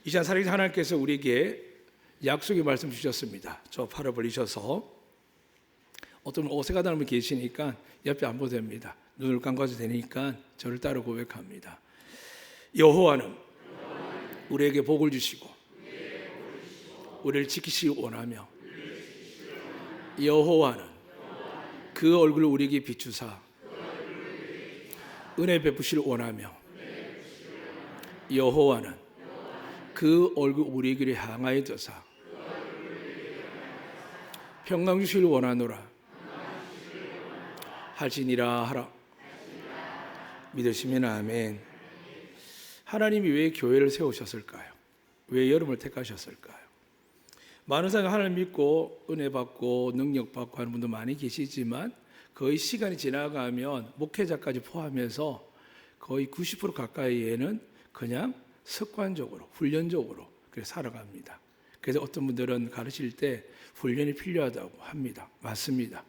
이 시간 살아계신 하나님께서 우리에게 약속의 말씀 주셨습니다. 저 팔을 벌리셔서 어떤 어색하다는 분 계시니까 옆에 안 보도 됩니다. 눈을 감고도 되니까 저를 따라 고백합니다. 여호와는 우리에게 복을 주시고 우리를 지키시기 원하며 여호와는 그 얼굴을 우리에게 비추사 은혜 베푸시를 원하며 여호와는 그 얼굴 우리에게 향하여 드사 평강 주시기를 원하노라 할지니라 하라. 믿으시면 아멘. 하나님이 왜 교회를 세우셨을까요? 왜 여러분을 택하셨을까요? 많은 사람이 하나님 믿고 은혜 받고 능력 받고 하는 분도 많이 계시지만 거의 시간이 지나가면 목회자까지 포함해서 거의 90% 가까이에는 그냥 습관적으로 훈련적으로 그렇게 살아갑니다. 그래서 어떤 분들은 가르칠 때 훈련이 필요하다고 합니다. 맞습니다.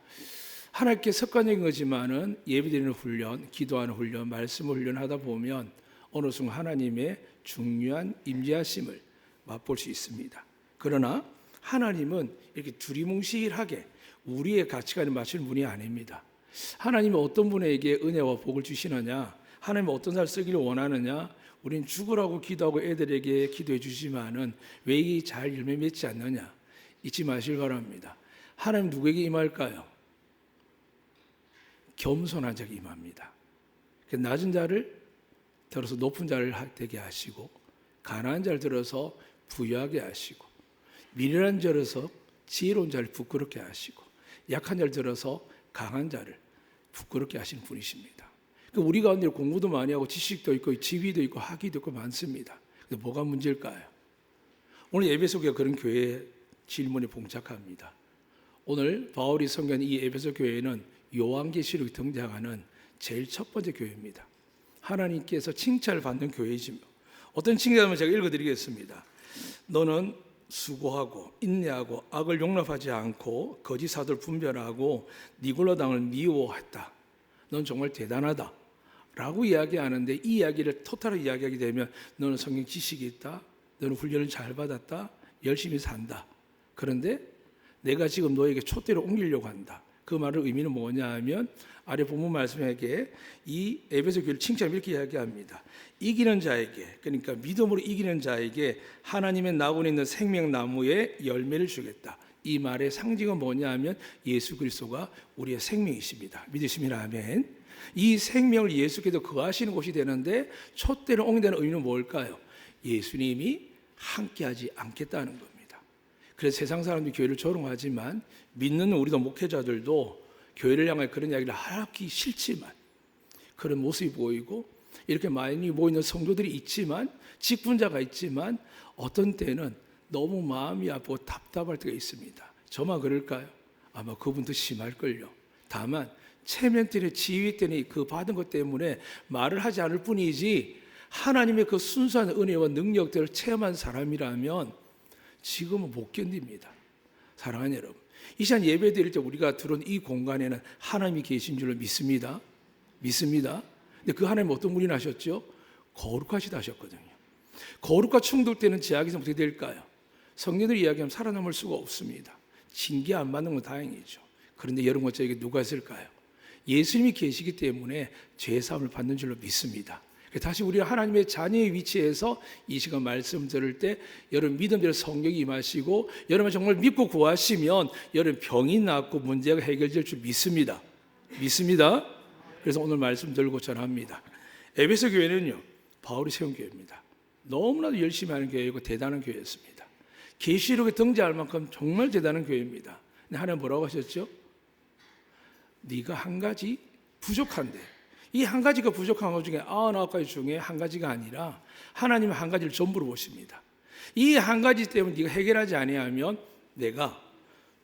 하나님께 습관적인 거지만은 예배드리는 훈련, 기도하는 훈련, 말씀을 훈련하다 보면 어느 순간 하나님의 중요한 임재하심을 맛볼 수 있습니다. 그러나 하나님은 이렇게 두리뭉실하게 우리의 가치관에 맞추는 분이 아닙니다. 하나님은 어떤 분에게 은혜와 복을 주시느냐, 하나님은 어떤 살 쓰기를 원하느냐, 우리는 죽으라고 기도하고 애들에게 기도해 주지만은 왜 이 잘 열매 맺지 않느냐 잊지 마시길 바랍니다. 하나님 누구에게 임할까요? 겸손한 자에게 임합니다. 낮은 자를 들어서 높은 자를 되게 하시고 가난한 자를 들어서 부유하게 하시고 미련한 자를 들어서 지혜로운 자를 부끄럽게 하시고 약한 자를 들어서 강한 자를 부끄럽게 하시는 분이십니다. 우리 가운데 공부도 많이 하고 지식도 있고 지위도 있고 학위도 있고 많습니다. 근데 뭐가 문제일까요? 오늘 에베소 교회가 그런 교회의 질문에 봉착합니다. 오늘 바울이 선교한 이 에베소 교회는 요한계시록에 등장하는 제일 첫 번째 교회입니다. 하나님께서 칭찬을 받는 교회이지요. 어떤 칭찬을 제가 읽어드리겠습니다. 너는 수고하고 인내하고 악을 용납하지 않고 거짓 사도를 분별하고 니골라 당을 미워했다. 넌 정말 대단하다 라고 이야기하는데 이 이야기를 토탈하게 이야기하게 되면 너는 성경 지식이 있다, 너는 훈련을 잘 받았다, 열심히 산다. 그런데 내가 지금 너에게 촛대를 옮기려고 한다. 그 말의 의미는 뭐냐 하면 아래 본문 말씀에게 이 에베소 교회를 칭찬 이렇게 이야기합니다. 이기는 자에게, 그러니까 믿음으로 이기는 자에게 하나님의 나무에 있는 생명나무의 열매를 주겠다. 이 말의 상징은 뭐냐 하면 예수 그리스도가 우리의 생명이십니다. 믿으시면 아멘. 이 생명을 예수께서 거하시는 곳이 되는데 촛대를 옮긴다는 의미는 뭘까요? 예수님이 함께하지 않겠다는 겁니다. 그래서 세상 사람들이 교회를 조롱하지만 믿는 우리도 목회자들도 교회를 향해 그런 이야기를 하기 싫지만 그런 모습이 보이고 이렇게 많이 모이는 성도들이 있지만 직분자가 있지만 어떤 때는 너무 마음이 아프고 답답할 때가 있습니다. 저만 그럴까요? 아마 그분도 심할걸요. 다만 체면 때문에 지위 때문에 그 받은 것 때문에 말을 하지 않을 뿐이지 하나님의 그 순수한 은혜와 능력들을 체험한 사람이라면 지금은 못 견딥니다. 사랑하는 여러분, 이 시간 예배 드릴 때 우리가 들어온 이 공간에는 하나님이 계신 줄로 믿습니다. 근데 그 하나님 어떤 분이 나셨죠? 거룩하시다 하셨거든요. 거룩과 충돌되는 제약에서 어떻게 될까요? 성경들 이야기하면 살아남을 수가 없습니다. 징계 안 받는 건 다행이죠. 그런데 여러분 저에게 누가 있을까요? 예수님이 계시기 때문에 죄사함을 받는 줄로 믿습니다. 다시 우리가 하나님의 자녀의 위치에서 이 시간 말씀 들을 때 여러분 믿음대로 성령이 임하시고 여러분 정말 믿고 구하시면 여러분 병이 낫고 문제가 해결될 줄 믿습니다. 그래서 오늘 말씀 들고 전합니다. 에베소 교회는요 바울이 세운 교회입니다. 너무나도 열심히 하는 교회이고 대단한 교회였습니다. 계시록에 등장할 만큼 정말 대단한 교회입니다. 근데 하나님 뭐라고 하셨죠? 네가 한 가지 부족한데 이 한 가지가 부족한 것 중에 99가지 중에 한 가지가 아니라 하나님은 한 가지를 전부로 보십니다. 이 한 가지 때문에 네가 해결하지 아니하면 내가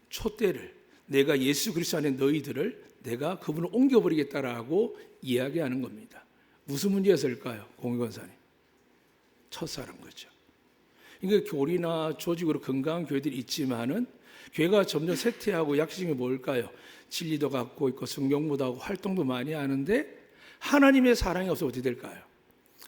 촛대를 내가 예수 그리스도 안에 너희들을 내가 그분을 옮겨버리겠다라고 이야기하는 겁니다. 무슨 문제였을까요? 공의권사님 첫사랑 거죠. 그러니까 교리나 조직으로 건강한 교회들이 있지만은 교회가 점점 쇠퇴하고 약식이 뭘까요? 진리도 갖고 있고 성경보다 하고 활동도 많이 하는데 하나님의 사랑이 없어서 어떻게 될까요?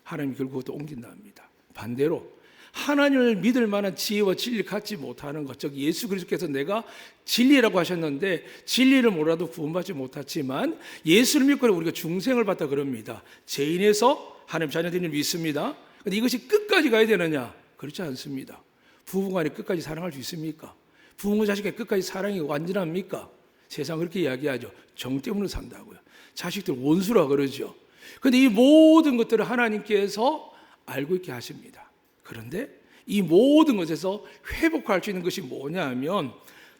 하나님이 결국 그것도 옮긴다 합니다. 반대로 하나님을 믿을 만한 지혜와 진리를 갖지 못하는 것, 즉 예수 그리스도께서 내가 진리라고 하셨는데 진리를 몰라도 구원받지 못했지만 예수를 믿고 우리가 중생을 받다 그럽니다. 죄인에서 하나님 자녀들을 믿습니다. 그런데 이것이 끝까지 가야 되느냐? 그렇지 않습니다. 부부간에 끝까지 사랑할 수 있습니까? 부모 자식의 끝까지 사랑이 완전합니까? 세상 그렇게 이야기하죠. 정 때문에 산다고요. 자식들 원수라 그러죠. 그런데 이 모든 것들을 하나님께서 알고 있게 하십니다. 그런데 이 모든 것에서 회복할 수 있는 것이 뭐냐 하면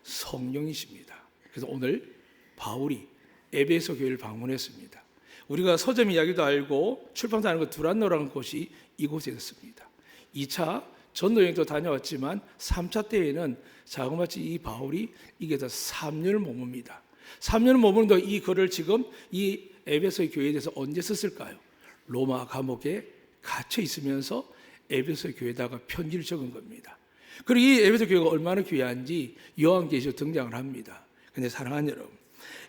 성령이십니다. 그래서 오늘 바울이 에베소 교회를 방문했습니다. 우리가 서점 이야기도 알고 출판사 하는 것 두란노라는 곳이 이곳에 있습니다. 2차 전도여행도 다녀왔지만 3차 때에는 자그마치 이 바울이 이게서 3년을 머뭅니다. 3년을 머무는데 이 글을 지금 이 에베소 교회에 대해서 언제 썼을까요? 로마 감옥에 갇혀 있으면서 에베소 교회에다가 편지를 적은 겁니다. 그리고 이 에베소 교회가 얼마나 귀한지 요한계시록 등장을 합니다. 그런데 사랑하는 여러분,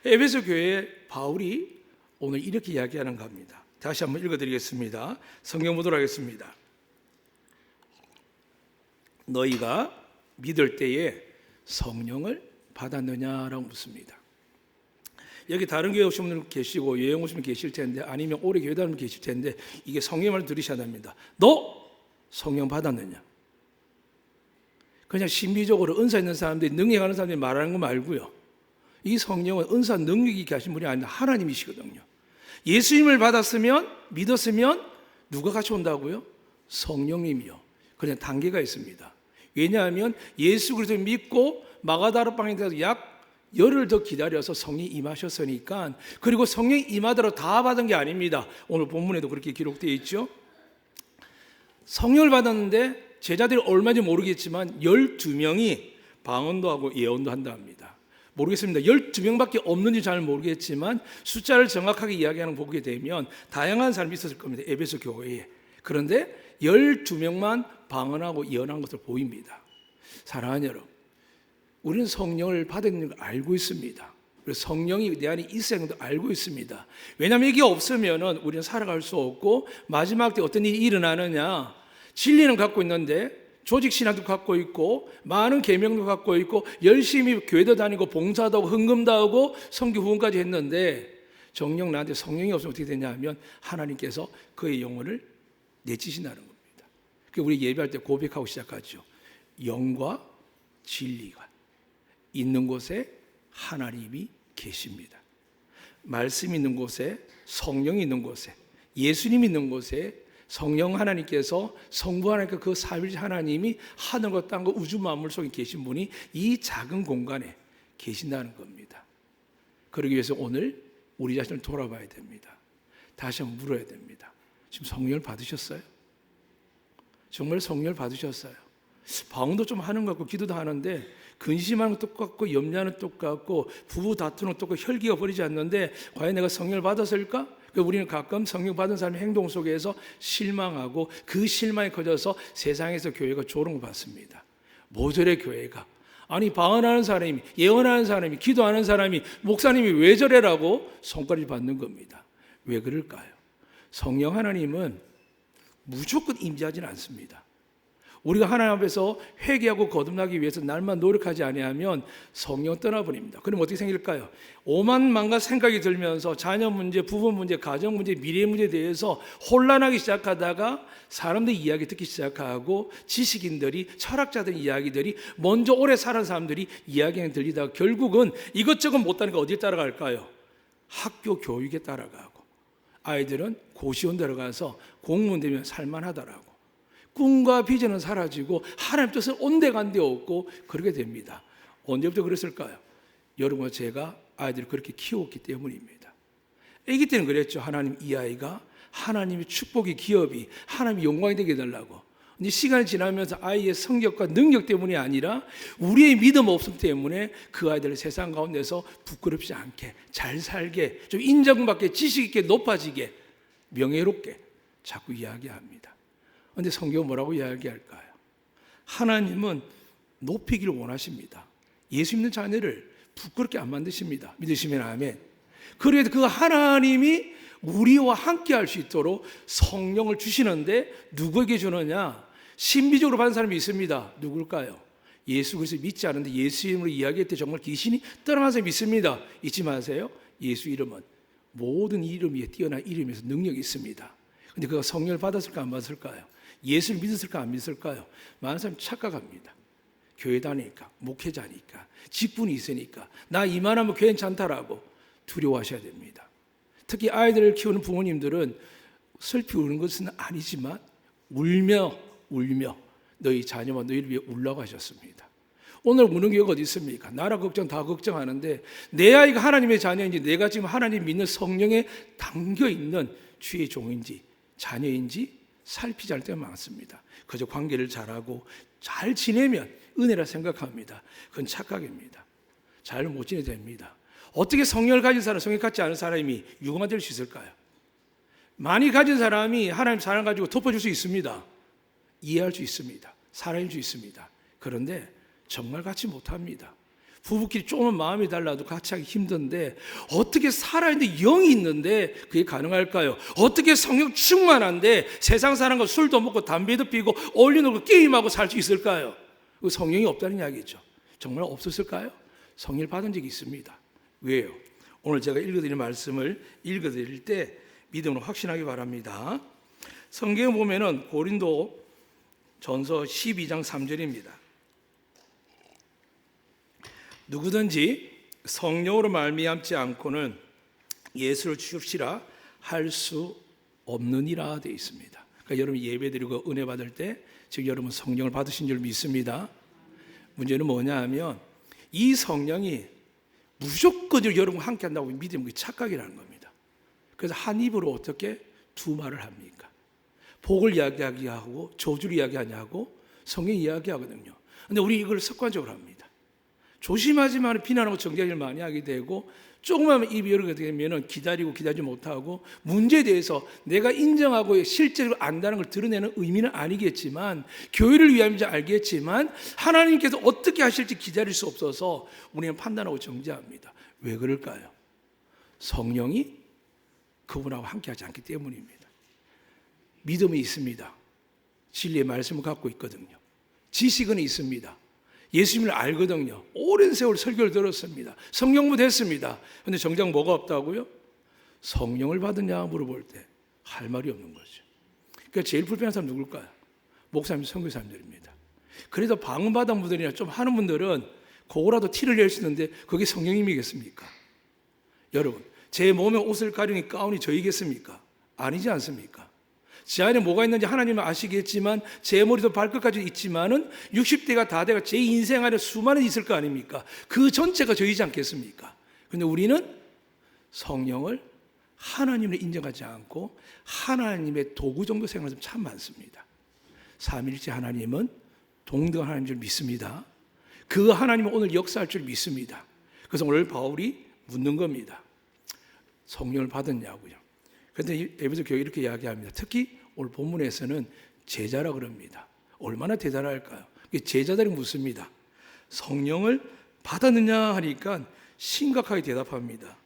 에베소 교회에 바울이 오늘 이렇게 이야기하는 겁니다. 다시 한번 읽어드리겠습니다. 성경 보도록 하겠습니다. 너희가 믿을 때에 성령을 받았느냐라고 묻습니다. 여기 다른 교회 오신 분 계시고 여행 오신 분 계실 텐데 아니면 오래 교회 다니는 분 계실 텐데 이게 성령을 들으셔야 됩니다. 너 성령 받았느냐? 그냥 신비적으로 은사 있는 사람들이 능력하는 사람들이 말하는 거 말고요. 이 성령은 은사 능력이 있게 하신 분이 아니라 하나님이시거든요. 예수님을 받았으면 믿었으면 누가 같이 온다고요? 성령님이요. 그냥 단계가 있습니다. 왜냐하면 예수 그리스도 믿고 마가다라방에 가서 약 열흘 더 기다려서 성령이 임하셨으니까. 그리고 성령이 임하더라도 다 받은 게 아닙니다. 오늘 본문에도 그렇게 기록되어 있죠. 성령을 받았는데 제자들이 얼마인지 모르겠지만 12명이 방언도 하고 예언도 한다 합니다. 모르겠습니다. 12명밖에 없는지 잘 모르겠지만 숫자를 정확하게 이야기하는 거 보게 되면 다양한 사람이 있었을 겁니다. 에베소 교회에. 그런데 12명만 방언하고 예언한 것으로 보입니다. 사랑하는 여러분, 우리는 성령을 받은 걸 알고 있습니다. 그래서 성령이 내 안에 있어야 하는 것도 알고 있습니다. 왜냐하면 이게 없으면 우리는 살아갈 수 없고 마지막 때 어떤 일이 일어나느냐, 진리는 갖고 있는데 조직신학도 갖고 있고 많은 계명도 갖고 있고 열심히 교회도 다니고 봉사도 하고 헌금도 하고 선교 후원까지 했는데 정녕 나한테 성령이 없으면 어떻게 되냐 하면 하나님께서 그의 영혼을 내치신다는 겁니다. 그래서 우리 예배할 때 고백하고 시작하죠. 영과 진리가 있는 곳에 하나님이 계십니다. 말씀 있는 곳에, 성령이 있는 곳에, 예수님 있는 곳에 성령 하나님께서, 성부 하나님께 그 삼위일체 하나님이 하늘과 땅과 우주 만물 속에 계신 분이 이 작은 공간에 계신다는 겁니다. 그러기 위해서 오늘 우리 자신을 돌아봐야 됩니다. 다시 한번 물어야 됩니다. 지금 성령을 받으셨어요? 정말 성령을 받으셨어요? 방언도 좀 하는 것 같고 기도도 하는데 근심하는 것도 똑같고 염려하는 것도 똑같고 부부 다투는 것도 똑같고 혈기가 버리지 않는데 과연 내가 성령을 받았을까? 우리는 가끔 성령 받은 사람의 행동 속에서 실망하고 그 실망이 커져서 세상에서 교회가 조롱을 받습니다. 모조리 교회가 아니 방언하는 사람이, 예언하는 사람이, 기도하는 사람이, 목사님이 왜 저래라고 손가락을 받는 겁니다. 왜 그럴까요? 성령 하나님은 무조건 임재하지는 않습니다. 우리가 하나님 앞에서 회개하고 거듭나기 위해서 날만 노력하지 아니하면 성령 떠나버립니다. 그럼 어떻게 생길까요? 오만망가 생각이 들면서 자녀 문제, 부부 문제, 가정 문제, 미래 문제에 대해서 혼란하기 시작하다가 사람들이 이야기 듣기 시작하고 지식인들이, 철학자들 이야기들이, 먼저 오래 살은 사람들이 이야기가 들리다가 결국은 이것저것 못하니까 어디에 따라갈까요? 학교 교육에 따라가고 아이들은 고시원 들어가서 공무원 되면 살만하더라고. 꿈과 비전은 사라지고 하나님 뜻은 온데간데 없고 그렇게 됩니다. 언제부터 그랬을까요? 여러분과 제가 아이들을 그렇게 키웠기 때문입니다. 아기 때는 그랬죠. 하나님 이 아이가 하나님의 축복이 기업이 하나님의 영광이 되게 해달라고. 근데 시간이 지나면서 아이의 성격과 능력 때문이 아니라 우리의 믿음 없음 때문에 그 아이들을 세상 가운데서 부끄럽지 않게 잘 살게 좀 인정받게 지식 있게 높아지게 명예롭게 자꾸 이야기합니다. 그런데 성경은 뭐라고 이야기할까요? 하나님은 높이기를 원하십니다. 예수 믿는 자녀를 부끄럽게 안 만드십니다. 믿으시면 아멘. 그래도 그 하나님이 우리와 함께 할 수 있도록 성령을 주시는데 누구에게 주느냐? 신비적으로 받은 사람이 있습니다. 누굴까요? 예수 그리스도 믿지 않는데 예수 이름으로 이야기할 때 정말 귀신이 떠나간 사람이 있습니다. 잊지 마세요. 예수 이름은 모든 이름 위에 뛰어난 이름에서 능력이 있습니다. 근데 그가 성령을 받았을까 안 받았을까요? 예수를 믿었을까 안 믿었을까요? 많은 사람이 착각합니다. 교회 다니니까, 목회자니까, 직분이 있으니까 나 이만하면 괜찮다라고 두려워하셔야 됩니다. 특히 아이들을 키우는 부모님들은 슬피 우는 것은 아니지만 울며 너희 자녀와 너희를 위해 울라고 하셨습니다. 오늘 우는 교회가 어디 있습니까? 나라 걱정 다 걱정하는데 내 아이가 하나님의 자녀인지 내가 지금 하나님 믿는 성령에 담겨있는 주의 종인지 자녀인지 살피지 않을 때가 많습니다. 그저 관계를 잘하고 잘 지내면 은혜라 생각합니다. 그건 착각입니다. 잘 못 지내야 됩니다. 어떻게 성령을 가진 사람, 성령 갖지 않은 사람이 유공화 될 수 있을까요? 많이 가진 사람이 하나님 사랑 가지고 덮어줄 수 있습니다. 이해할 수 있습니다. 사랑할 수 있습니다. 그런데 정말 같이 못합니다. 부부끼리 조금만 마음이 달라도 같이 하기 힘든데 어떻게 살아있는데 영이 있는데 그게 가능할까요? 어떻게 성령 충만한데 세상 사람과 술도 먹고 담배도 피고 어울리는 게임하고 살 수 있을까요? 그 성령이 없다는 이야기죠. 정말 없었을까요? 성령을 받은 적이 있습니다. 왜요? 오늘 제가 읽어드리는 말씀을 읽어드릴 때 믿음으로 확신하기 바랍니다. 성경에 보면은 고린도 전서 12장 3절입니다. 누구든지 성령으로 말미암지 않고는 예수를 주시라 할 수 없느니라 되어 있습니다. 그러니까 여러분 예배드리고 은혜 받을 때 지금 여러분 성령을 받으신 줄 믿습니다. 문제는 뭐냐 하면 이 성령이 무조건 여러분 함께 한다고 믿으면 그게 착각이라는 겁니다. 그래서 한 입으로 어떻게 두 말을 합니까? 복을 이야기하고 저주를 이야기하냐고 성경 이야기하거든요. 근데 우리 이걸 습관적으로 합니다. 조심하지만 비난하고 정죄를 많이 하게 되고 조금만 입이 열게 되면 기다리지 못하고 문제에 대해서 내가 인정하고 실제로 안다는 걸 드러내는 의미는 아니겠지만 교회를 위함인지 알겠지만 하나님께서 어떻게 하실지 기다릴 수 없어서 우리는 판단하고 정죄합니다. 왜 그럴까요? 성령이 그분하고 함께하지 않기 때문입니다. 믿음이 있습니다. 진리의 말씀을 갖고 있거든요. 지식은 있습니다. 예수님을 알거든요. 오랜 세월 설교를 들었습니다. 성령부 됐습니다. 그런데 정작 뭐가 없다고요? 성령을 받았냐 물어볼 때 할 말이 없는 거죠. 그러니까 제일 불편한 사람 누굴까요? 목사님, 선교사님들입니다. 그래도 방언받은 분들이나 좀 하는 분들은 그거라도 티를 낼 수 있는데 그게 성령님이겠습니까? 여러분, 제 몸에 옷을 가리는 가운이 저이겠습니까? 아니지 않습니까? 제 안에 뭐가 있는지 하나님은 아시겠지만 제 머리도 발끝까지 있지만은 60대가 다 돼가 제 인생 안에 수많은 있을 거 아닙니까? 그 전체가 저이지 않겠습니까? 그런데 우리는 성령을 하나님을 인정하지 않고 하나님의 도구 정도 생각하는 사람 참 많습니다. 삼위일체 하나님은 동등한 하나님인 줄 믿습니다. 그 하나님은 오늘 역사할 줄 믿습니다. 그래서 오늘 바울이 묻는 겁니다. 성령을 받았냐고요. 그런데 에베소 교회 이렇게 이야기합니다. 특히 오늘 본문에서는 제자라 그럽니다. 얼마나 대단할까요? 제자들이 묻습니다. 성령을 받았느냐 하니까 심각하게 대답합니다.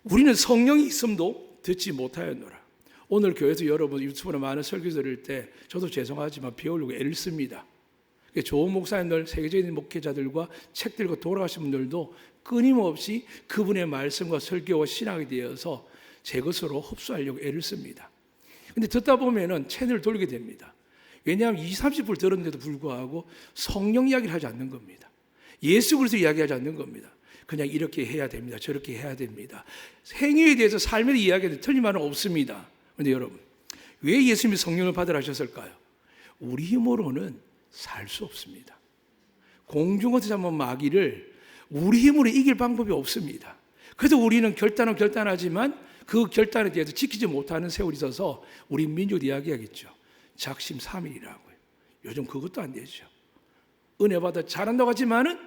우리는 성령이 있음도 듣지 못하였노라. 오늘 교회에서 여러분 유튜브나 많은 설교 들을 때 저도 죄송하지만 배우려고 애를 씁니다. 좋은 목사님들, 세계적인 목회자들과 책 들고 돌아가신 분들도 끊임없이 그분의 말씀과 설교와 신학에 대해서 제 것으로 흡수하려고 애를 씁니다. 근데 듣다 보면은 채널을 돌리게 됩니다. 왜냐하면 20, 30분 들었는데도 불구하고 성령 이야기를 하지 않는 겁니다. 예수 그리스도 이야기하지 않는 겁니다. 그냥 이렇게 해야 됩니다. 저렇게 해야 됩니다. 행위에 대해서 삶의 이야기에 틀린 말은 없습니다. 그런데 여러분, 왜 예수님이 성령을 받으라 하셨을까요? 우리 힘으로는 살 수 없습니다. 공중에서 잡은 마귀를 우리 힘으로 이길 방법이 없습니다. 그래서 우리는 결단은 결단하지만 그 결단에 대해서 지키지 못하는 세월이 있어서 우리 민족 이야기하겠죠. 작심삼일이라고요. 요즘 그것도 안 되죠. 은혜 받아 잘한다고 하지만은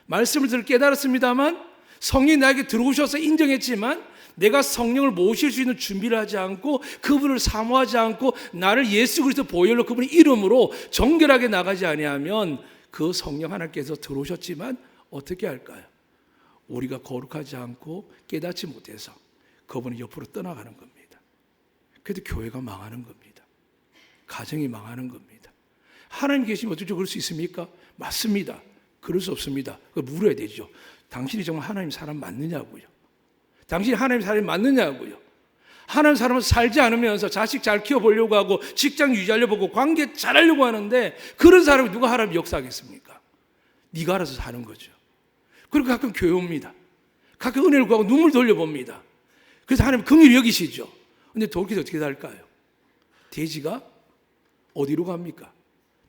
말씀을 들어 깨달았습니다만 성령이 나에게 들어오셔서 인정했지만 내가 성령을 모실 수 있는 준비를 하지 않고 그분을 사모하지 않고 나를 예수 그리스도 보혈로 그분의 이름으로 정결하게 나가지 아니하면 그 성령 하나님께서 들어오셨지만 어떻게 할까요? 우리가 거룩하지 않고 깨닫지 못해서 그분이 옆으로 떠나가는 겁니다. 그래도 교회가 망하는 겁니다. 가정이 망하는 겁니다. 하나님 계시면 어쩌죠? 그럴 수 있습니까? 맞습니다. 그럴 수 없습니다. 그걸 물어야 되죠. 당신이 정말 하나님 사람 맞느냐고요. 당신이 하나님 사람이 맞느냐고요. 하나님 사람은 살지 않으면서 자식 잘 키워보려고 하고 직장 유지하려고 하고 관계 잘하려고 하는데 그런 사람이 누가 하나님 역사하겠습니까? 네가 알아서 사는 거죠. 그리고 가끔 교회 옵니다. 가끔 은혜를 구하고 눈물 돌려봅니다. 그래서 하나님 긍휼히 여기시죠. 근데 돌이켜서 어떻게 할까요? 돼지가 어디로 갑니까?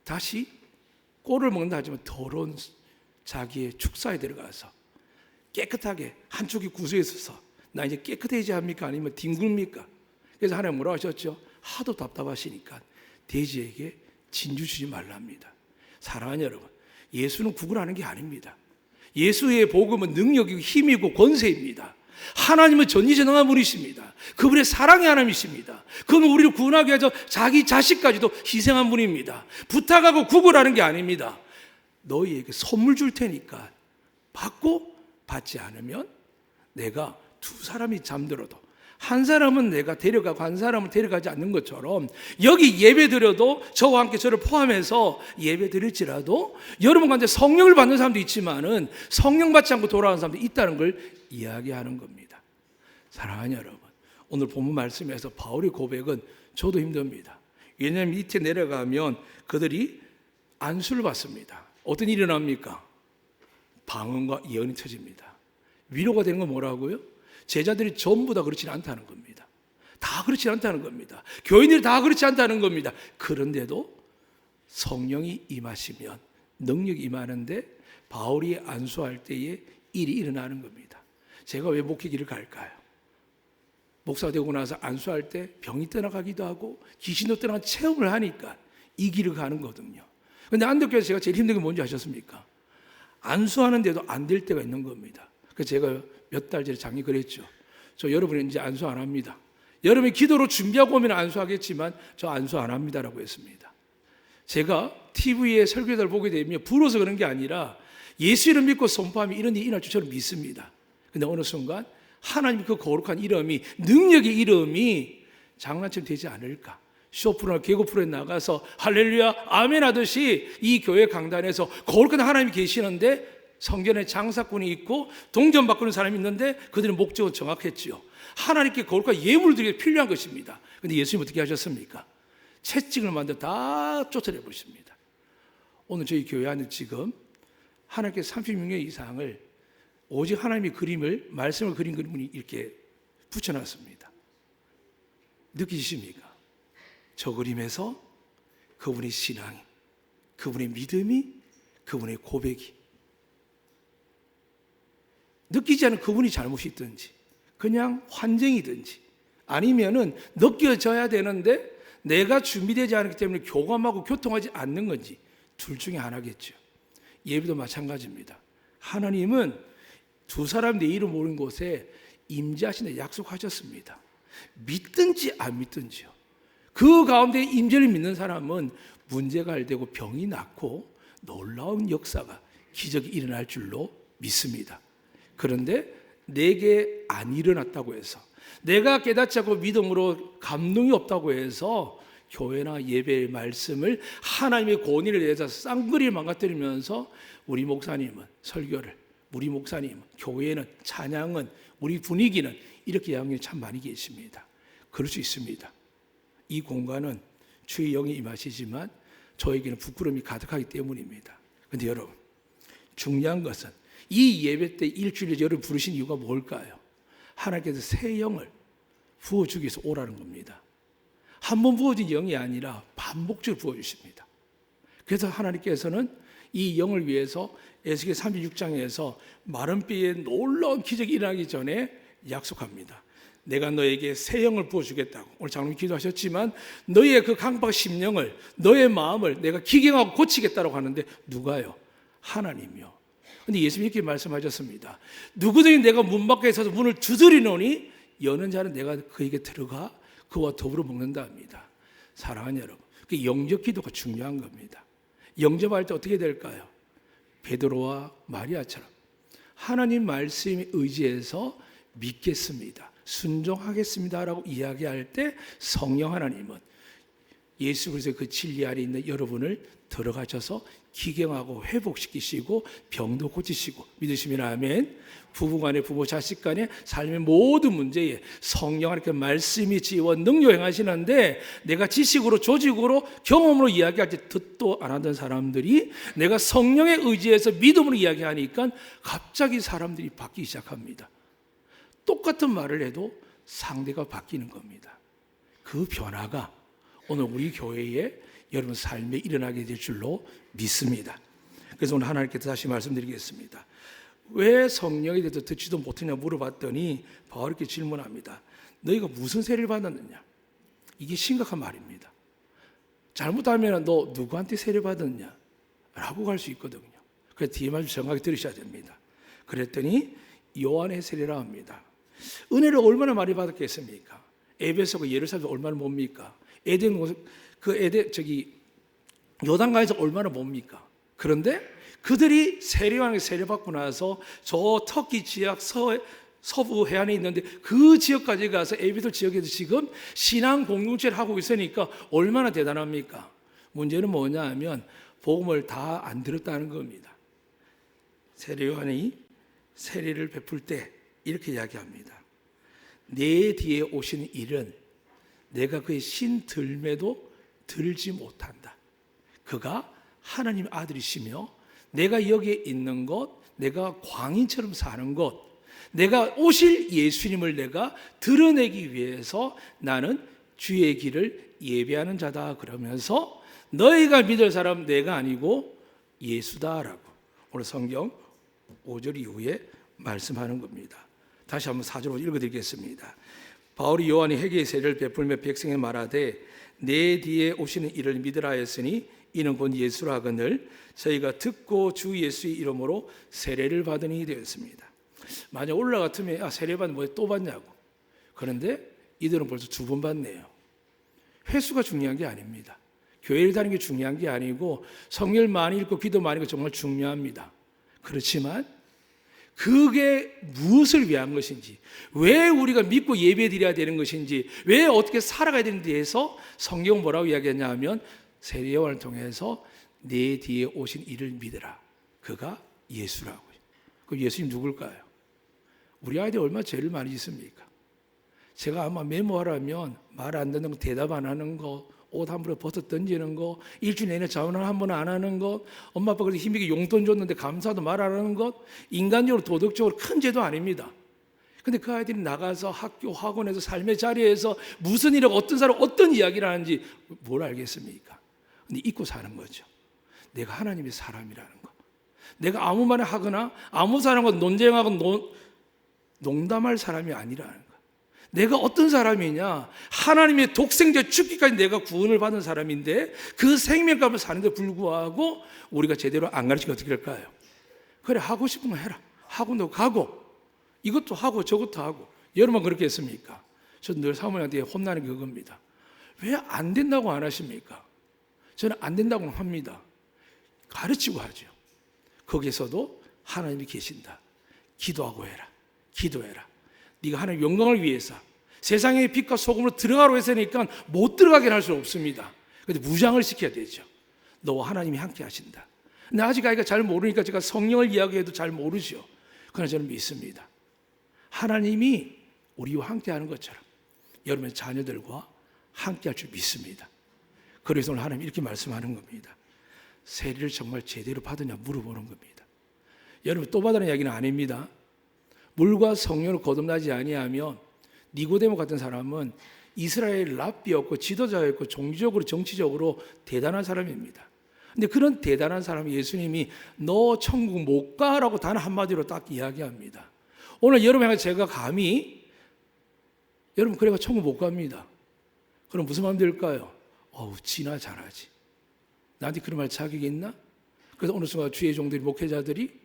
다시 꼴을 먹는다 하지만 더러운 자기의 축사에 들어가서 깨끗하게 한쪽이 구석에 있어서 나 이제 깨끗해져야 합니까? 아니면 뒹굴니까? 그래서 하나님 뭐라고 하셨죠? 하도 답답하시니까 돼지에게 진주 주지 말랍니다. 사랑하는 여러분, 예수는 구걸하는 게 아닙니다. 예수의 복음은 능력이고 힘이고 권세입니다. 하나님은 전지전능한 분이십니다. 그분의 사랑의 하나님이십니다. 그분은 우리를 구원하기 위해서 자기 자식까지도 희생한 분입니다. 부탁하고 구걸하는 게 아닙니다. 너희에게 선물 줄 테니까 받고 받지 않으면 내가 두 사람이 잠들어도 한 사람은 내가 데려가고 한 사람은 데려가지 않는 것처럼 여기 예배 드려도 저와 함께 저를 포함해서 예배 드릴지라도 여러분 가운데 성령을 받는 사람도 있지만은 성령 받지 않고 돌아가는 사람도 있다는 걸 이야기하는 겁니다. 사랑하는 여러분, 오늘 본문 말씀에서 바울의 고백은 저도 힘듭니다. 왜냐하면 밑에 내려가면 그들이 안수를 받습니다. 어떤 일이 일어납니까? 방언과 예언이 터집니다. 위로가 되는 건 뭐라고요? 제자들이 전부 다 그렇지 않다는 겁니다. 다 그렇지 않다는 겁니다. 교인들이 다 그렇지 않다는 겁니다. 그런데도 성령이 임하시면 능력이 임하는데 바울이 안수할 때에 일이 일어나는 겁니다. 제가 왜 목회길을 갈까요? 목사가 되고 나서 안수할 때 병이 떠나가기도 하고 귀신도 떠나간 체험을 하니까 이 길을 가는 거거든요. 그런데 안덕교에서 제가 제일 힘든 게 뭔지 아셨습니까? 안수하는데도 안 될 때가 있는 겁니다. 그래서 제가 몇 달 전에 장례 그랬죠. 저 여러분은 이제 안수 안 합니다. 여러분이 기도로 준비하고 오면 안수하겠지만 저 안수 안 합니다라고 했습니다. 제가 TV에 설교자를 보게 되면 부러워서 그런 게 아니라 예수 이름 믿고 선포하면 이런 일이 일어날 줄 저는 믿습니다. 근데 어느 순간 하나님 그 거룩한 이름이, 능력의 이름이 장난처럼 되지 않을까. 쇼프로나 개그 프로에 나가서 할렐루야 아멘 하듯이 이 교회 강단에서 거룩한 하나님이 계시는데 성전에 장사꾼이 있고 동전 바꾸는 사람이 있는데 그들의 목적은 정확했지요. 하나님께 거룩한 예물들이 필요한 것입니다. 그런데 예수님 어떻게 하셨습니까? 채찍을 만들어 다 쫓아내 버리십니다. 오늘 저희 교회 안에 지금 하나님께 36년 이상을 오직 하나님의 그림을, 말씀을 그린 그림을 이렇게 붙여놨습니다. 느끼십니까? 저 그림에서 그분의 신앙이, 그분의 믿음이, 그분의 고백이, 느끼지 않은 그분이 잘못이 있든지 그냥 환경이든지 아니면은 느껴져야 되는데 내가 준비되지 않기 때문에 교감하고 교통하지 않는 건지 둘 중에 하나겠죠. 예배도 마찬가지입니다. 하나님은 두 사람 내 이름 모르는 곳에 임재하신다 약속하셨습니다. 믿든지 안 믿든지요. 그 가운데 임재를 믿는 사람은 문제가 해결되고 병이 낫고 놀라운 역사가, 기적이 일어날 줄로 믿습니다. 그런데 내게 안 일어났다고 해서, 내가 깨닫지 않고 믿음으로 감동이 없다고 해서 교회나 예배의 말씀을 하나님의 권위를 대해서 쌍그리 망가뜨리면서 우리 목사님은 설교를, 우리 목사님은 교회는, 찬양은, 우리 분위기는 이렇게 양념이 참 많이 계십니다. 그럴 수 있습니다. 이 공간은 주의 영이 임하시지만 저에게는 부끄러움이 가득하기 때문입니다. 그런데 여러분, 중요한 것은 이 예배 때 일주일에 여러분 부르신 이유가 뭘까요? 하나님께서 새 영을 부어주기 위해서 오라는 겁니다. 한 번 부어진 영이 아니라 반복적으로 부어주십니다. 그래서 하나님께서는 이 영을 위해서 에스겔 36장에서 마른 뼈에 놀라운 기적이 일어나기 전에 약속합니다. 내가 너에게 새 영을 부어주겠다고. 오늘 장로님 기도하셨지만 너의 그 강박 심령을, 너의 마음을 내가 기경하고 고치겠다고 하는데 누가요? 하나님이요. 근데 예수님이 이렇게 말씀하셨습니다. 누구든지 내가 문 밖에 서서 문을 두드리노니 여는 자는 내가 그에게 들어가 그와 더불어 먹는다 합니다. 사랑하는 여러분, 그 영접 기도가 중요한 겁니다. 영접할 때 어떻게 될까요? 베드로와 마리아처럼 하나님 말씀에 의지해서 믿겠습니다, 순종하겠습니다라고 이야기할 때 성령 하나님은 예수 그리스도의 그 진리 안에 있는 여러분을 들어가셔서 기경하고 회복시키시고 병도 고치시고, 믿으시면 아멘. 부부간에, 부모 자식 간에 삶의 모든 문제에 성령 하나님께 말씀이 지원 능력 행하시는데, 내가 지식으로 조직으로 경험으로 이야기할 때 듣도 안 하던 사람들이 내가 성령에 의지해서 믿음으로 이야기하니까 갑자기 사람들이 바뀌기 시작합니다. 똑같은 말을 해도 상대가 바뀌는 겁니다. 그 변화가 오늘 우리 교회에 여러분 삶에 일어나게 될 줄로 믿습니다. 그래서 오늘 하나님께 다시 말씀드리겠습니다. 왜 성령에 대해서 듣지도 못했냐 물어봤더니 바울이 이렇게 질문합니다. 너희가 무슨 세례를 받았느냐? 이게 심각한 말입니다. 잘못하면 너 누구한테 세례 받았냐? 라고 갈 수 있거든요. 그래서 뒤에 말씀 정확히 들으셔야 됩니다. 그랬더니 요한의 세례라 합니다. 은혜를 얼마나 많이 받았겠습니까? 에베소가 예루살렘 얼마나 뭡니까? 요단강에서 얼마나 뭡니까? 그런데 그들이 세례요한에게 세례받고 나서 저 터키 지역 서부 해안에 있는데 그 지역까지 가서 에베소 지역에서 지금 신앙 공동체를 하고 있으니까 얼마나 대단합니까? 문제는 뭐냐 하면 복음을 다 안 들었다는 겁니다. 세례요한이 세례를 베풀 때 이렇게 이야기합니다. 내 뒤에 오시는 일은 내가 그의 신들매도 들지 못한다. 그가 하나님의 아들이시며 내가 여기에 있는 것, 내가 광인처럼 사는 것, 내가 오실 예수님을 내가 드러내기 위해서 나는 주의 길을 예배하는 자다. 그러면서 너희가 믿을 사람 내가 아니고 예수다라고 오늘 성경 5절 이후에 말씀하는 겁니다. 다시 한번 4절로 읽어드리겠습니다. 바울이 요한이 회개의 세례를 베풀며 백성에 말하되 내 뒤에 오시는 이를 믿으라 했으니 이는 곧 예수라 하거늘 저희가 듣고 주 예수의 이름으로 세례를 받으니 되었습니다. 만약 올라 같으면 세례 받는 뭐에 또 받냐고. 그런데 이들은 벌써 2번 받네요. 횟수가 중요한 게 아닙니다. 교회를 다니는 게 중요한 게 아니고 성경을 많이 읽고 기도 많이 하는 게 정말 중요합니다. 그렇지만 그게 무엇을 위한 것인지, 왜 우리가 믿고 예배드려야 되는 것인지, 왜 어떻게 살아가야 되는지에 대해서 성경은 뭐라고 이야기하냐 하면 세례 요한을 통해서 내 뒤에 오신 이를 믿으라. 그가 예수라고요. 그럼 예수님 누굴까요? 우리 아이들 얼마나 죄를 많이 짓습니까? 제가 아마 메모하라면 말 안 듣는 거, 대답 안 하는 거, 옷 함부로 벗어 던지는 거, 일주일 내내 자원을 한 번 안 하는 것, 엄마 아빠가 힘있게 용돈 줬는데 감사도 말 안 하는 것, 인간적으로 도덕적으로 큰 죄도 아닙니다. 근데 그 아이들이 나가서 학교, 학원에서 삶의 자리에서 무슨 일을 어떤 사람 어떤 이야기를 하는지 뭘 알겠습니까? 근데 잊고 사는 거죠. 내가 하나님의 사람이라는 거. 내가 아무 말을 하거나 아무 사람과 논쟁하고 농담할 사람이 아니라는 거. 내가 어떤 사람이냐? 하나님의 독생자 죽기까지 내가 구원을 받은 사람인데 그 생명값을 사는데 불구하고 우리가 제대로 안 가르치면 어떻게 할까요? 그래, 하고 싶은 거 해라. 학원도 가고 이것도 하고 저것도 하고. 여러분 그렇게 했습니까? 저는 늘 사모님한테 혼나는 게 그겁니다. 왜 안 된다고 안 하십니까? 저는 안 된다고 합니다. 가르치고 하죠. 거기서도 하나님이 계신다. 기도하고 해라. 기도해라. 네가 하나님의 영광을 위해서 세상의 빛과 소금으로 들어가라고 했으니까 못 들어가게 할 수 없습니다. 그런데 무장을 시켜야 되죠. 너와 하나님이 함께 하신다. 근데 아직 아이가 잘 모르니까 제가 성령을 이야기해도 잘 모르죠. 그러나 저는 믿습니다. 하나님이 우리와 함께 하는 것처럼 여러분의 자녀들과 함께 할 줄 믿습니다. 그래서 오늘 하나님 이렇게 말씀하는 겁니다. 세례를 정말 제대로 받으냐 물어보는 겁니다. 여러분 또 받으라는 이야기는 아닙니다. 물과 성령으로 거듭나지 아니하면 니고데모 같은 사람은 이스라엘 랍비였고 지도자였고 종교적으로 정치적으로 대단한 사람입니다. 근데 그런 대단한 사람 예수님이 너 천국 못 가라고 단 한마디로 딱 이야기합니다. 오늘 여러분에게 제가 감히 여러분 그래가 천국 못 갑니다. 그럼 무슨 마음 들까요? 지나 잘하지. 나한테 그런 말 자격이 있나? 그래서 어느 순간 주의 종들이 목회자들이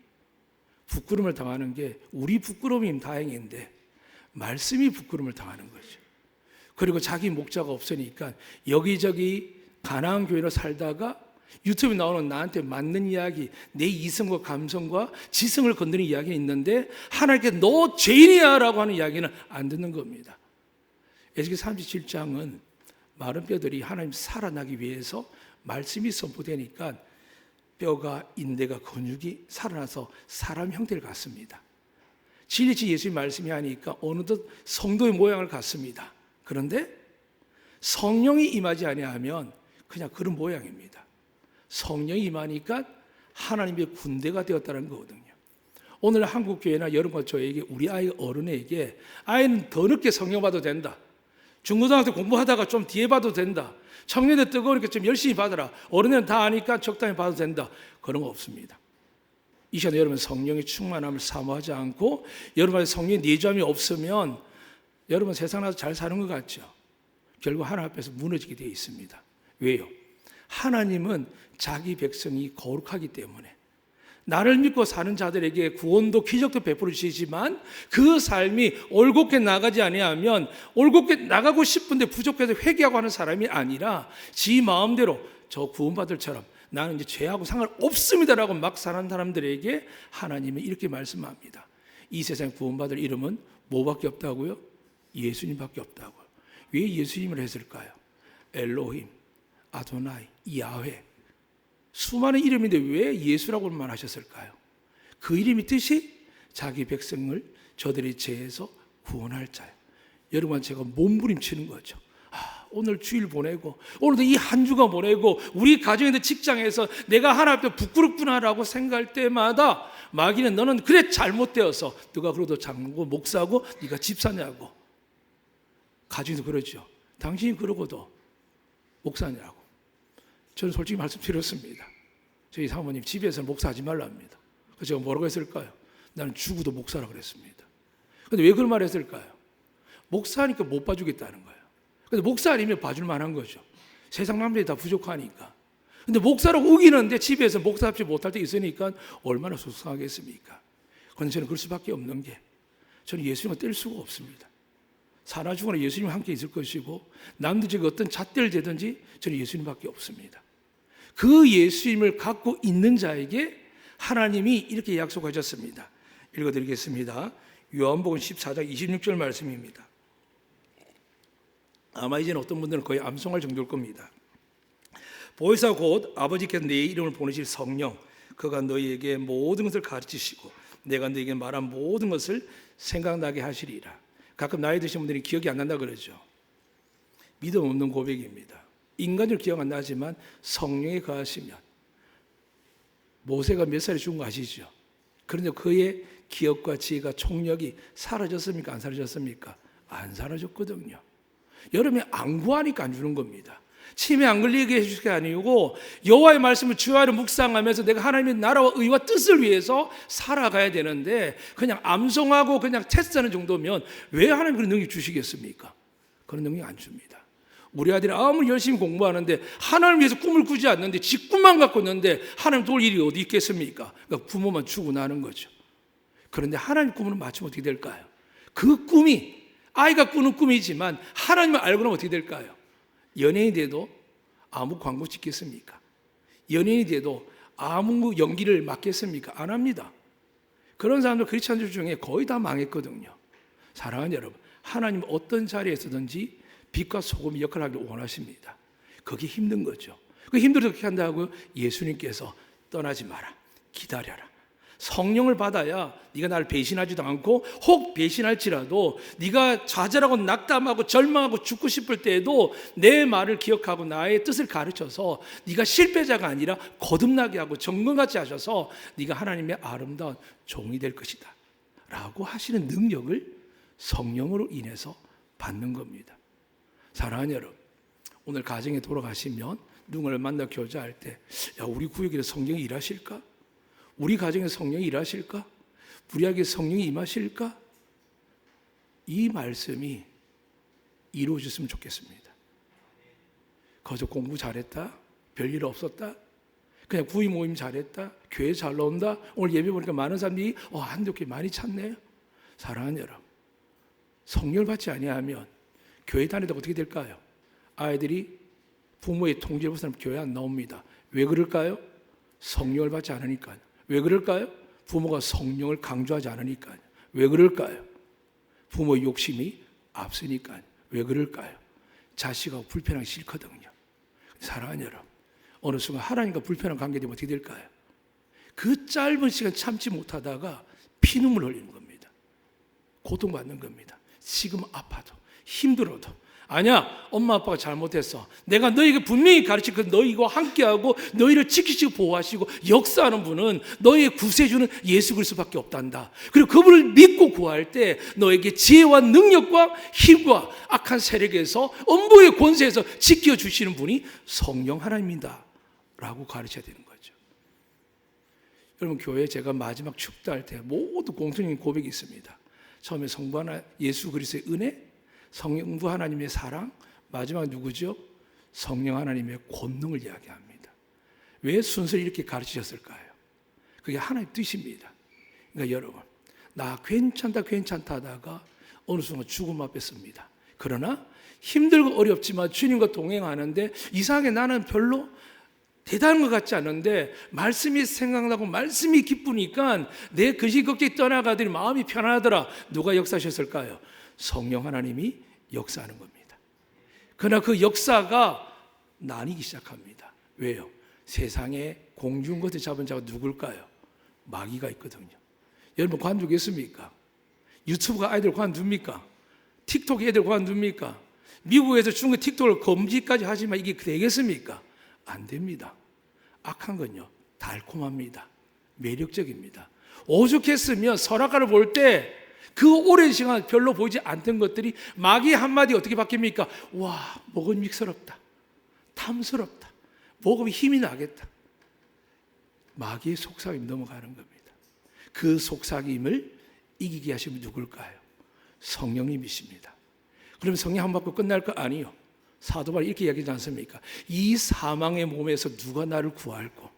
부끄러움을 당하는 게 우리 부끄러움이면 다행인데 말씀이 부끄러움을 당하는 거죠. 그리고 자기 목자가 없으니까 여기저기 가나안 교회로 살다가 유튜브에 나오는 나한테 맞는 이야기, 내 이성과 감성과 지성을 건드리는 이야기가 있는데 하나님께 너 죄인이야 라고 하는 이야기는 안 듣는 겁니다. 에스겔 37장은 마른 뼈들이 하나님 살아나기 위해서 말씀이 선포되니까 뼈가, 인대가, 근육이 살아나서 사람 형태를 갖습니다. 진리치 예수의 말씀이 하니까 어느덧 성도의 모양을 갖습니다. 그런데 성령이 임하지 아니하면 그냥 그런 모양입니다. 성령이 임하니까 하나님의 군대가 되었다는 거거든요. 오늘 한국교회나 여러분과 저에게, 우리 아이 어른에게 아이는 더 늦게 성령 받아도 된다, 중고등학교 공부하다가 좀 뒤에 봐도 된다, 청년들 뜨거우니까 좀 열심히 받아라, 어른은 다 아니까 적당히 봐도 된다, 그런 거 없습니다. 이 시간에 여러분 성령의 충만함을 사모하지 않고 여러분의 성령의 내주함이 없으면 여러분 세상 나서 잘 사는 것 같죠? 결국 하나님 앞에서 무너지게 되어 있습니다. 왜요? 하나님은 자기 백성이 거룩하기 때문에 나를 믿고 사는 자들에게 구원도 기적도 베풀어 주시지만 그 삶이 올곧게 나가지 아니하면, 올곧게 나가고 싶은데 부족해서 회개하고 하는 사람이 아니라 지 마음대로 저 구원받을처럼 나는 이제 죄하고 상관없습니다라고 막 사는 사람들에게 하나님은 이렇게 말씀합니다. 이 세상에 구원받을 이름은 뭐밖에 없다고요? 예수님밖에 없다고요. 왜 예수님을 했을까요? 엘로힘, 아도나이, 야훼, 수많은 이름인데 왜 예수라고만 하셨을까요? 그 이름이 뜻이 자기 백성을 저들의 죄에서 구원할 자예요. 여러분, 제가 몸부림치는 거죠. 오늘 주일 보내고 오늘도 이 한 주가 보내고 우리 가정에서 직장에서 내가 하나님 앞에 부끄럽구나라고 생각할 때마다 마귀는 너는 그래 잘못되어서, 누가 그래도 장로고 목사고 네가 집사냐고, 가정에서 그러죠. 당신이 그러고도 목사냐고. 저는 솔직히 말씀드렸습니다. 저희 사모님 집에서 목사하지 말라 합니다. 그래서 제가 뭐라고 했을까요? 나는 죽어도 목사라고 그랬습니다. 그런데 왜 그런 말을 했을까요? 목사니까 못 봐주겠다는 거예요. 근데 목사 아니면 봐줄 만한 거죠. 세상 남자들이 다 부족하니까. 근데 목사라고 우기는데 집에서 목사답지 못할 때 있으니까 얼마나 속상하겠습니까? 그런데 저는 그럴 수밖에 없는 게, 저는 예수님을 뗄 수가 없습니다. 살아 죽어나 예수님과 함께 있을 것이고, 남들 제가 어떤 잣대를 대든지 저는 예수님밖에 없습니다. 그 예수님을 갖고 있는 자에게 하나님이 이렇게 약속하셨습니다. 읽어드리겠습니다. 요한복음 14장 26절 말씀입니다. 아마 이제는 어떤 분들은 거의 암송할 정도일 겁니다. 보혜사 곧 아버지께서 내 이름을 보내실 성령, 그가 너희에게 모든 것을 가르치시고 내가 너희에게 말한 모든 것을 생각나게 하시리라. 가끔 나이 드신 분들이 기억이 안 난다 그러죠. 믿음 없는 고백입니다. 인간적으로 기억 안 나지만 성령에 거하시면, 모세가 몇 살에 죽은 거 아시죠? 그런데 그의 기억과 지혜가, 총력이 사라졌습니까? 안 사라졌습니까? 안 사라졌거든요. 여러분이 안 구하니까 안 주는 겁니다. 침에 안 걸리게 해줄 게 아니고 여호와의 말씀을 주야로 묵상하면서 내가 하나님의 나라와 의와 뜻을 위해서 살아가야 되는데, 그냥 암송하고 그냥 테스트하는 정도면 왜 하나님 그런 능력 주시겠습니까? 그런 능력 안 줍니다. 우리 아들이 아무리 열심히 공부하는데 하나님을 위해서 꿈을 꾸지 않는데 지 꿈만 갖고 있는데 하나님 도울 일이 어디 있겠습니까? 그러니까 부모만 주고 나는 거죠. 그런데 하나님 꿈을 맞추면 어떻게 될까요? 그 꿈이 아이가 꾸는 꿈이지만 하나님을 알고 나면 어떻게 될까요? 연예인이 돼도 아무 광고 찍겠습니까? 연예인이 돼도 아무 연기를 맡겠습니까? 안 합니다. 그런 사람들, 크리스찬들 중에 거의 다 망했거든요. 사랑하는 여러분, 하나님은 어떤 자리에서든지 빛과 소금의 역할을 하길 원하십니다. 그게 힘든 거죠. 그 힘들어서 어떻게 한다고요? 예수님께서 떠나지 마라, 기다려라. 성령을 받아야 네가 나를 배신하지도 않고, 혹 배신할지라도 네가 좌절하고 낙담하고 절망하고 죽고 싶을 때에도 내 말을 기억하고 나의 뜻을 가르쳐서 네가 실패자가 아니라 거듭나게 하고 정건같이 하셔서 네가 하나님의 아름다운 종이 될 것이다 라고 하시는 능력을 성령으로 인해서 받는 겁니다. 사랑하는 여러분, 오늘 가정에 돌아가시면 누군가를 만나 교제할 때, 야, 우리 구역에 성령이 일하실까? 우리 가정에 성령이 일하실까? 우리에게 성령이 임하실까? 이 말씀이 이루어졌으면 좋겠습니다. 거저 공부 잘했다, 별일 없었다, 그냥 구의 모임 잘했다, 교회 잘 나온다, 오늘 예배 보니까 많은 사람들이 한독교 많이 찾네요. 사랑하는 여러분, 성령을 받지 아니하면 교회 다니다가 어떻게 될까요? 아이들이 부모의 통제를 벗어나면 교회 안 나옵니다. 왜 그럴까요? 성령을 받지 않으니까요. 왜 그럴까요? 부모가 성령을 강조하지 않으니까요. 왜 그럴까요? 부모의 욕심이 앞서니까요. 왜 그럴까요? 자식하고 불편하기 싫거든요. 사랑하는 여러분, 어느 순간 하나님과 불편한 관계 되면 어떻게 될까요? 그 짧은 시간 참지 못하다가 피눈물 흘리는 겁니다. 고통받는 겁니다. 지금 아파도 힘들어도 아니야, 엄마 아빠가 잘못했어. 내가 너에게 분명히 가르치고 너희와 함께하고 너희를 지키시고 보호하시고 역사하는 분은 너희의 구세주는 예수 그리스도밖에 없단다. 그리고 그분을 믿고 구할 때 너에게 지혜와 능력과 힘과 악한 세력에서 음부의 권세에서 지켜주시는 분이 성령 하나님이다 라고 가르쳐야 되는 거죠. 여러분, 교회에 제가 마지막 축도할 때 모두 공통적인 고백이 있습니다. 처음에 성부 하나 예수 그리스도의 은혜, 성부 하나님의 사랑, 마지막 누구죠? 성령 하나님의 권능을 이야기합니다. 왜 순서를 이렇게 가르치셨을까요? 그게 하나님의 뜻입니다. 그러니까 여러분, 나 괜찮다 하다가 어느 순간 죽음 앞에 섭니다. 그러나 힘들고 어렵지만 주님과 동행하는데 이상하게 나는 별로 대단한 것 같지 않은데 말씀이 생각나고 말씀이 기쁘니까 내 근심 걱정이 떠나가더니 마음이 편안하더라. 누가 역사하셨을까요? 성령 하나님이 역사하는 겁니다. 그러나 그 역사가 나뉘기 시작합니다. 왜요? 세상에 공중 것을 잡은 자가 누굴까요? 마귀가 있거든요. 여러분, 관두겠습니까? 유튜브가 아이들 관둡니까? 틱톡이 애들 관둡니까? 미국에서 중국 틱톡을 금지까지 하지만 이게 되겠습니까? 안 됩니다. 악한 건요, 달콤합니다. 매력적입니다. 오죽했으면 선악과를 볼 때 그 오랜 시간 별로 보이지 않던 것들이 마귀 한마디 어떻게 바뀝니까? 와, 먹음직스럽다. 탐스럽다. 먹으면 힘이 나겠다. 마귀의 속삭임 넘어가는 겁니다. 그 속삭임을 이기게 하시면 누굴까요? 성령님이십니다. 그럼 성령 한 번 받고 끝날 거 아니요. 사도 바울이 이렇게 이야기하지 않습니까? 이 사망의 몸에서 누가 나를 구할꼬?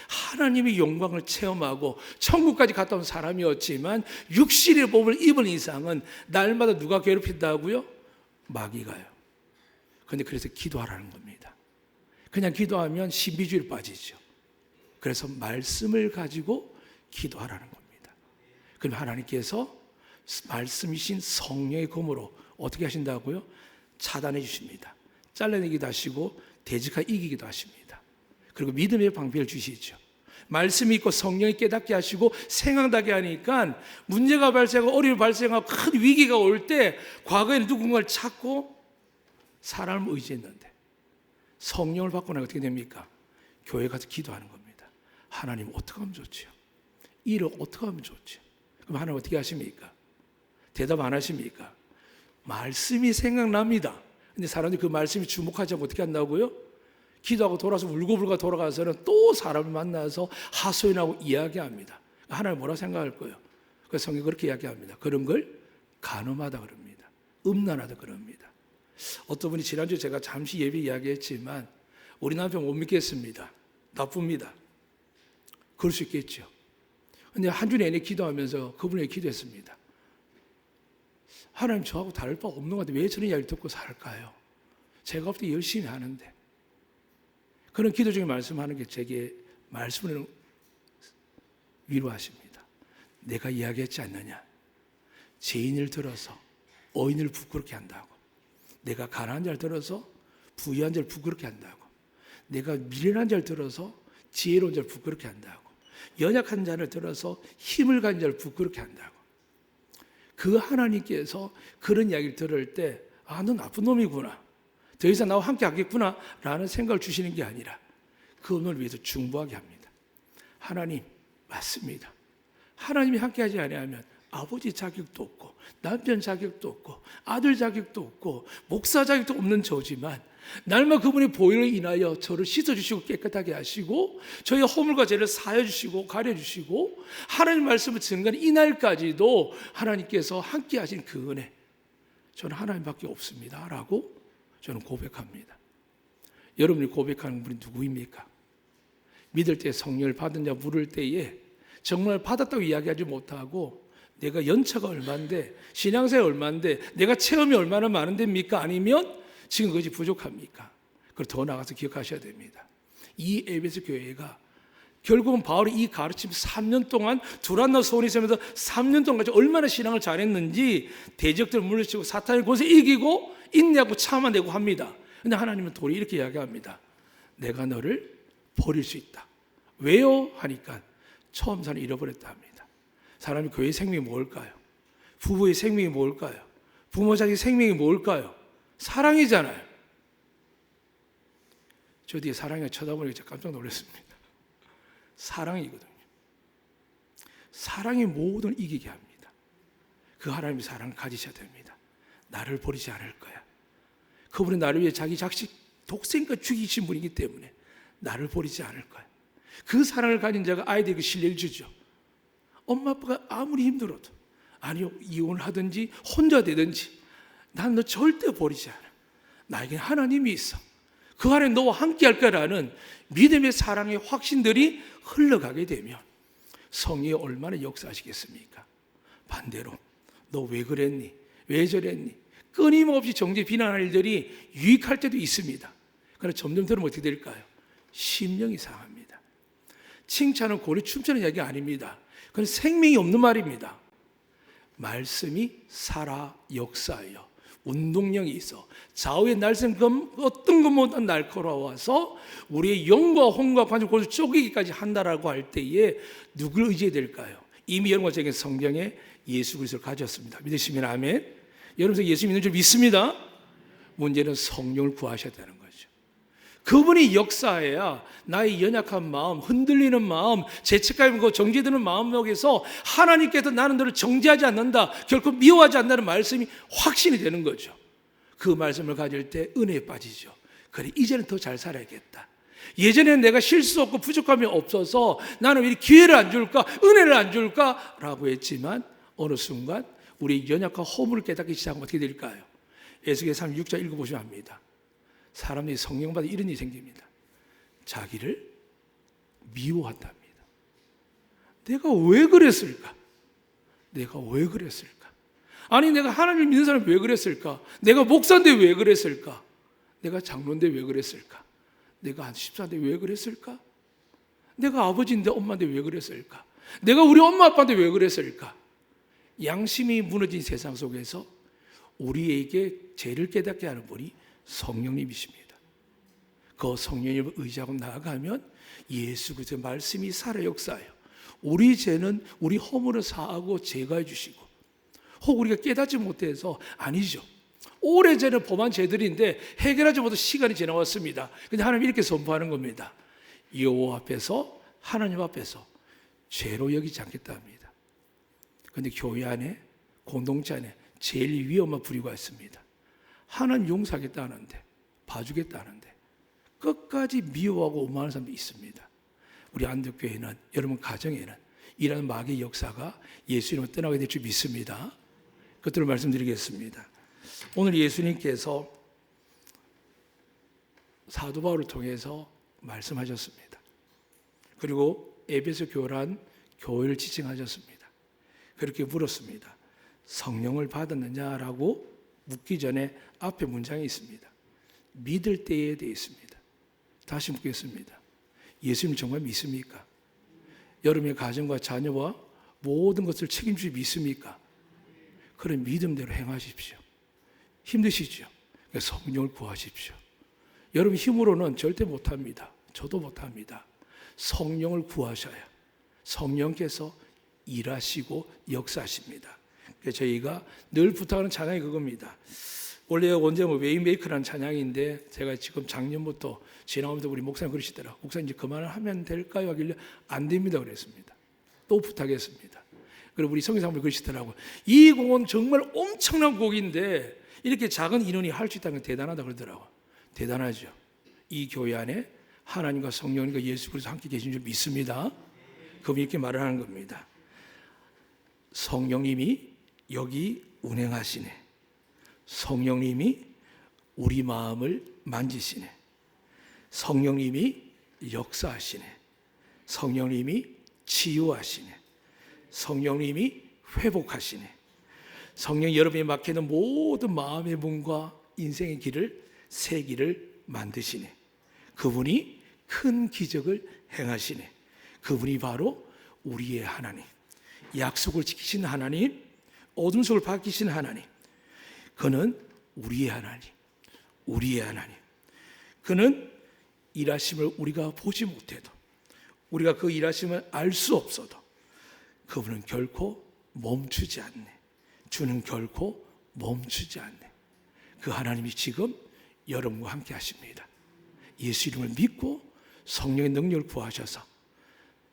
하나님의 영광을 체험하고 천국까지 갔다 온 사람이었지만 육신의 몸을 입은 이상은 날마다 누가 괴롭힌다고요? 마귀가요. 그런데 그래서 기도하라는 겁니다. 그냥 기도하면 신비주의에 빠지죠. 그래서 말씀을 가지고 기도하라는 겁니다. 그럼 하나님께서 말씀이신 성령의 검으로 어떻게 하신다고요? 차단해 주십니다. 잘라내기도 하시고 대적하여 이기기도 하십니다. 그리고 믿음의 방패를 주시죠. 말씀이 있고 성령이 깨닫게 하시고 생각나게 하니까 문제가 발생하고 어려움이 발생하고 큰 위기가 올 때 과거에는 누군가를 찾고 사람을 의지했는데 성령을 받고 나면 어떻게 됩니까? 교회 가서 기도하는 겁니다. 하나님 어떻게 하면 좋지요? 일을 어떻게 하면 좋지요? 그럼 하나님 어떻게 하십니까? 대답 안 하십니까? 말씀이 생각납니다. 근데 사람들이 그 말씀이 주목하지 않고 어떻게 한다고요? 기도하고 돌아서 울고불고 돌아가서는 또 사람을 만나서 하소연하고 이야기합니다. 하나님 뭐라 생각할 거예요? 그래서 성경이 그렇게 이야기합니다. 그런 걸 간음하다 그럽니다. 음란하다 그럽니다. 어떤 분이 지난주에 제가 잠시 예배 이야기했지만 우리 남편 못 믿겠습니다. 나쁩니다. 그럴 수 있겠죠. 근데 한 주 내내 기도하면서 그분에게 기도했습니다. 하나님 저하고 다를 바 없는 것 같은데 왜 저런 이야기를 듣고 살까요? 제가 어떻게 열심히 하는데 그런 기도 중에 말씀하는 게 제게 말씀을 위로하십니다. 내가 이야기했지 않느냐? 죄인을 들어서 어인을 부끄럽게 한다고. 내가 가난한 자를 들어서 부유한 자를 부끄럽게 한다고. 내가 미련한 자를 들어서 지혜로운 자를 부끄럽게 한다고. 연약한 자를 들어서 힘을 가진 자를 부끄럽게 한다고. 그 하나님께서 그런 이야기를 들을 때 아, 너 나쁜 놈이구나. 더 이상 나와 함께 하겠구나 라는 생각을 주시는 게 아니라 그 오늘 위해서 중보하게 합니다. 하나님 맞습니다. 하나님이 함께 하지 아니하면 아버지 자격도 없고 남편 자격도 없고 아들 자격도 없고 목사 자격도 없는 저지만 날마다 그분의 보혈로 인하여 저를 씻어주시고 깨끗하게 하시고 저희 허물과 죄를 사여주시고 가려주시고 하나님 말씀을 증거하는 이날까지도 하나님께서 함께 하신 그 은혜 저는 하나님밖에 없습니다 라고 저는 고백합니다. 여러분이 고백하는 분이 누구입니까? 믿을 때 성령을 받은 자 물을 때에 정말 받았다고 이야기하지 못하고 내가 연차가 얼마인데 신앙생활 얼마인데 내가 체험이 얼마나 많은데입니까? 아니면 지금 그것이 부족합니까? 그걸 더 나가서 기억하셔야 됩니다. 이 에베소 교회가 결국은 바울이 이 가르침 3년 동안 두란노 소원이 있으면서 3년 동안 얼마나 신앙을 잘했는지 대적들을 물리치고 사탄을 곳에 이기고 인내하고 참아내고 합니다. 근데 하나님은 도리 이렇게 이야기합니다. 내가 너를 버릴 수 있다. 왜요? 하니까 처음 사는 잃어버렸다 합니다. 사람이 교회의 생명이 뭘까요? 부부의 생명이 뭘까요? 부모 자식 생명이 뭘까요? 사랑이잖아요. 저 뒤에 사랑이가 쳐다보니까 깜짝 놀랐습니다. 사랑이거든요. 사랑이 모든 이기게 합니다. 그 하나님의 사랑을 가지셔야 됩니다. 나를 버리지 않을 거야. 그분은 나를 위해 자기 자식 독생까지 죽이신 분이기 때문에 나를 버리지 않을 거야. 그 사랑을 가진 자가 아이들에게 신뢰를 주죠. 엄마 아빠가 아무리 힘들어도, 아니요, 이혼을 하든지 혼자 되든지 난 너 절대 버리지 않아. 나에게 하나님이 있어. 그 안에 너와 함께 할 거라는 믿음의 사랑의 확신들이 흘러가게 되면 성령이 얼마나 역사하시겠습니까? 반대로 너 왜 그랬니? 왜 저랬니? 끊임없이 정죄 비난할 일들이 유익할 때도 있습니다. 그러나 점점 들으면 어떻게 될까요? 심령이 상합니다. 칭찬은 고래 춤추는 이야기 아닙니다. 그건 생명이 없는 말입니다. 말씀이 살아 역사하여 운동력이 있어 좌우의 날쌘 어떤 것보다 날카로워서 우리의 영과 혼과 관절 곳을 쪼개기까지 한다라고 할 때에 누굴 의지해야 될까요? 이미 여러분과 제게 성경에 예수 그리스도를 가졌습니다. 믿으시면 아멘. 여러분 예수 믿는 줄 믿습니다. 문제는 성령을 구하셔야 되는 거죠. 그분이 역사해야 나의 연약한 마음, 흔들리는 마음, 죄책감이고 정죄되는 마음 속에서 하나님께서 나는 너를 정죄하지 않는다, 결코 미워하지 않는다는 말씀이 확신이 되는 거죠. 그 말씀을 가질 때 은혜에 빠지죠. 그래, 이제는 더 잘 살아야겠다. 예전에는 내가 실수 없고 부족함이 없어서 나는 왜 기회를 안 줄까, 은혜를 안 줄까 라고 했지만 어느 순간 우리 연약한 허물을 깨닫기 시작하면 어떻게 될까요? 에스겔 36장 읽어보시면 압니다. 사람들이 성령받아 이런 일이 생깁니다. 자기를 미워한답니다. 내가 왜 그랬을까? 내가 왜 그랬을까? 아니 내가 하나님을 믿는 사람이 왜 그랬을까? 내가 목사인데 왜 그랬을까? 내가 장로인데 왜 그랬을까? 내가 한 집사인데 왜 그랬을까? 내가 아버지인데 엄마인데 왜 그랬을까? 내가 우리 엄마 아빠인데 왜 그랬을까? 양심이 무너진 세상 속에서 우리에게 죄를 깨닫게 하는 분이 성령님이십니다. 그 성령님을 의지하고 나아가면 예수 그리스도의 말씀이 살아 역사해요. 우리 죄는 우리 허물을 사하고 제거해 주시고, 혹 우리가 깨닫지 못해서 아니죠. 오래전에 범한 죄들인데 해결하지 못해 시간이 지나왔습니다. 근데 하나님 이렇게 선포하는 겁니다. 여호와 앞에서, 하나님 앞에서 죄로 여기지 않겠다 합니다. 그런데 교회 안에, 공동체 안에 제일 위험한 부류가 있습니다. 하나님 용서하겠다는데, 봐주겠다는데 끝까지 미워하고 오만하는 사람도 있습니다. 우리 안덕교회는, 여러분 가정에는 이라는 마귀의 역사가 예수님을 떠나게 될 줄 믿습니다. 그것들을 말씀드리겠습니다. 오늘 예수님께서 사도 바울을 통해서 말씀하셨습니다. 그리고 에베소 교란 교회를 지칭하셨습니다. 그렇게 물었습니다. 성령을 받았느냐라고 묻기 전에 앞에 문장이 있습니다. 믿을 때에 되어 있습니다. 다시 묻겠습니다. 예수님 정말 믿습니까? 여러분의 가정과 자녀와 모든 것을 책임지고 믿습니까? 그런 믿음대로 행하십시오. 힘드시죠? 성령을 구하십시오. 여러분 힘으로는 절대 못합니다. 저도 못합니다. 성령을 구하셔야 성령께서 일하시고 역사하십니다. 그래서 저희가 늘 부탁하는 찬양이 그겁니다. 원래 원제는 웨이메이커라는 찬양인데 제가 지금 작년부터 지나오면서 우리 목사님 그러시더라고요. 목사님 이제 그만을 하면 될까요? 하길래 안 됩니다 그랬습니다. 또 부탁했습니다. 그리고 우리 성교사님들 그러시더라고요. 이 곡은 정말 엄청난 곡인데 이렇게 작은 인원이 할 수 있다는 게 대단하다 그러더라고요. 대단하죠. 이 교회 안에 하나님과 성령님과 예수 그리스도 함께 계신 줄 믿습니다. 그분이 이렇게 말을 하는 겁니다. 성령님이 여기 운행하시네. 성령님이 우리 마음을 만지시네. 성령님이 역사하시네. 성령님이 치유하시네. 성령님이 회복하시네. 성령이 여러분이 막히는 모든 마음의 문과 인생의 길을 새 길을 만드시네. 그분이 큰 기적을 행하시네. 그분이 바로 우리의 하나님, 약속을 지키신 하나님, 어둠 속을 밝히신 하나님. 그는 우리의 하나님, 우리의 하나님. 그는 일하심을 우리가 보지 못해도, 우리가 그 일하심을 알 수 없어도 그분은 결코 멈추지 않네. 주는 결코 멈추지 않네. 그 하나님이 지금 여러분과 함께 하십니다. 예수 이름을 믿고 성령의 능력을 구하셔서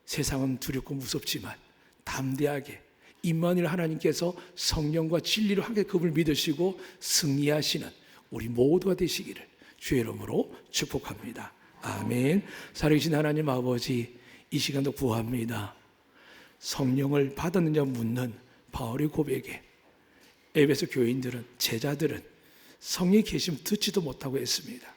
세상은 두렵고 무섭지만 담대하게 임마누엘 하나님께서 성령과 진리로 함께 그분을 믿으시고 승리하시는 우리 모두가 되시기를 주의 이름으로 축복합니다. 아멘. 살아계신 하나님 아버지, 이 시간도 구합니다. 성령을 받았느냐 묻는 바울의 고백에 에베소 교인들은, 제자들은 성령이 계시면 듣지도 못하고 했습니다.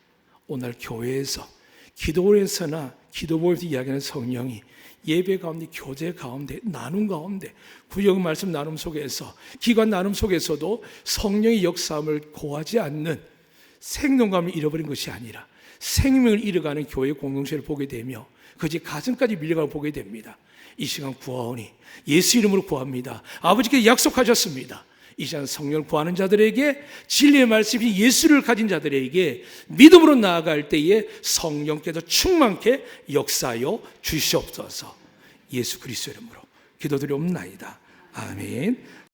오늘 교회에서, 기도원에서나 기도모임에서 이야기하는 성령이 예배 가운데, 교제 가운데, 나눔 가운데, 구역 말씀 나눔 속에서, 기관 나눔 속에서도 성령의 역사함을 고하지 않는 생동감을 잃어버린 것이 아니라 생명을 잃어가는 교회 공동체를 보게 되며 그지 가슴까지 밀려가 보게 됩니다. 이 시간 구하오니 예수 이름으로 구합니다. 아버지께서 약속하셨습니다. 이 시간 성령을 구하는 자들에게, 진리의 말씀이 예수를 가진 자들에게 믿음으로 나아갈 때에 성령께서 충만케 역사하여 주시옵소서. 예수 그리스도 이름으로 기도드리옵나이다. 아멘.